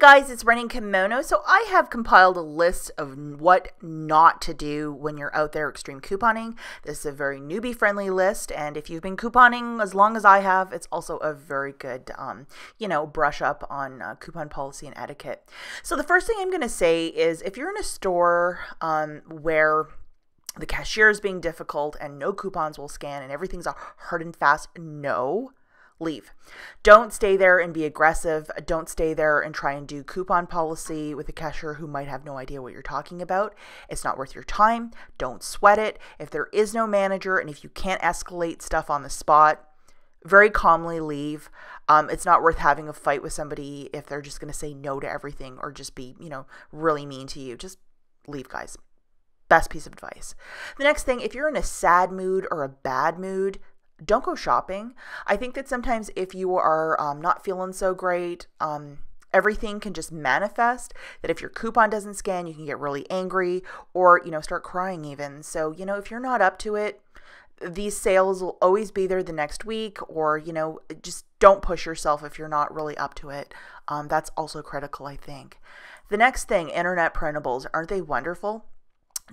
guys, it's running Kimono. So I have compiled a list of what not to do when you're out there extreme couponing. This is a very newbie friendly list, and if you've been couponing as long as I have, it's also a very good, brush up on coupon policy and etiquette. So the first thing I'm going to say is if you're in a store where the cashier is being difficult and no coupons will scan and everything's hard and fast, no. Leave. Don't stay there and be aggressive. Don't stay there and try and do coupon policy with a cashier who might have no idea what you're talking about. It's not worth your time. Don't sweat it. If there is no manager and if you can't escalate stuff on the spot, very calmly leave. It's not worth having a fight with somebody if they're just going to say no to everything or just be, really mean to you. Just leave, guys. Best piece of advice. The next thing, if you're in a sad mood or a bad mood, don't go shopping. I think that sometimes if you are not feeling so great, everything can just manifest. That if your coupon doesn't scan, you can get really angry or, start crying even. So, if you're not up to it, these sales will always be there the next week or, just don't push yourself if you're not really up to it. That's also critical, I think. The next thing, internet printables. Aren't they wonderful?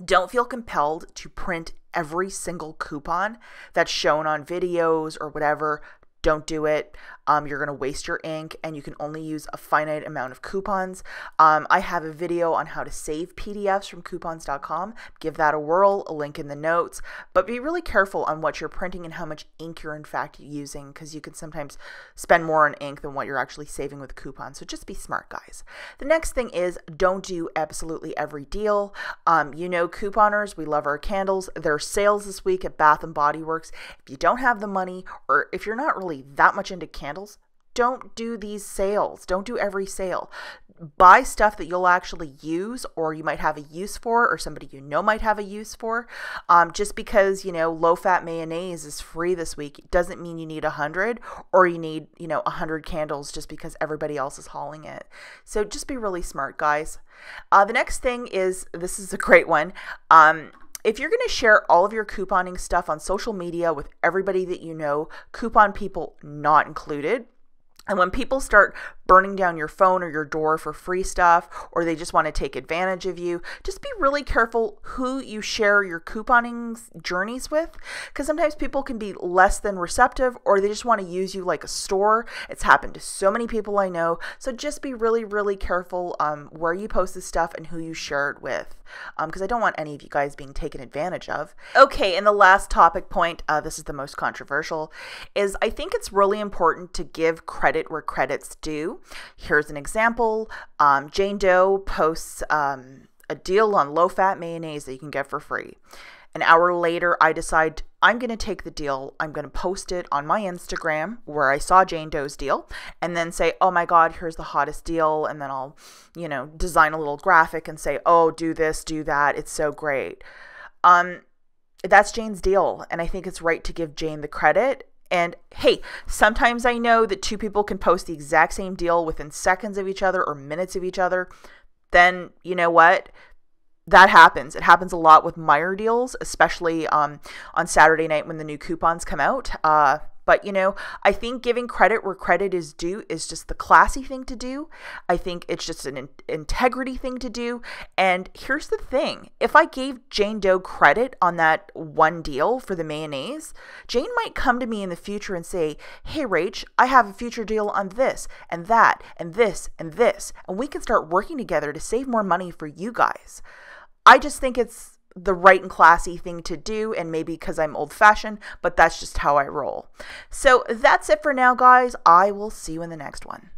Don't feel compelled to print every single coupon that's shown on videos or whatever. Don't do it. You're going to waste your ink and you can only use a finite amount of coupons. I have a video on how to save PDFs from coupons.com. Give that a whirl, a link in the notes, but be really careful on what you're printing and how much ink you're in fact using because you can sometimes spend more on ink than what you're actually saving with coupons. So just be smart, guys. The next thing is don't do absolutely every deal. Couponers, we love our candles. There are sales this week at Bath & Body Works. If you don't have the money or if you're not really that much into candles, don't do these sales. Don't do every sale. Buy stuff that you'll actually use or you might have a use for or somebody might have a use for. Just because, low-fat mayonnaise is free this week doesn't mean you need 100 or you need, 100 candles just because everybody else is hauling it. So just be really smart, guys. The next thing is, this is a great one. If you're going to share all of your couponing stuff on social media with everybody that you know, coupon people not included, and when people start burning down your phone or your door for free stuff, or they just want to take advantage of you, just be really careful who you share your couponing journeys with, because sometimes people can be less than receptive, or they just want to use you like a store. It's happened to so many people I know. So just be really, really careful where you post this stuff and who you share it with, because I don't want any of you guys being taken advantage of. Okay, and the last topic point, this is the most controversial, is I think it's really important to give credit where credit's due. Here's an example. Jane Doe posts a deal on low-fat mayonnaise that you can get for free. An hour later, I decide I'm going to take the deal. I'm going to post it on my Instagram where I saw Jane Doe's deal and then say, oh my God, here's the hottest deal. And then I'll, design a little graphic and say, oh, do this, do that. It's so great. That's Jane's deal. And I think it's right to give Jane the credit. And hey, sometimes I know that two people can post the exact same deal within seconds of each other or minutes of each other. Then you know what? That happens. It happens a lot with Meijer deals, especially on Saturday night when the new coupons come out. But, I think giving credit where credit is due is just the classy thing to do. I think it's just an integrity thing to do. And here's the thing. If I gave Jane Doe credit on that one deal for the mayonnaise, Jane might come to me in the future and say, hey, Rach, I have a future deal on this and that and this and this. And we can start working together to save more money for you guys. I just think it's the right and classy thing to do, and maybe because I'm old-fashioned, but that's just how I roll. So that's it for now, guys. I will see you in the next one.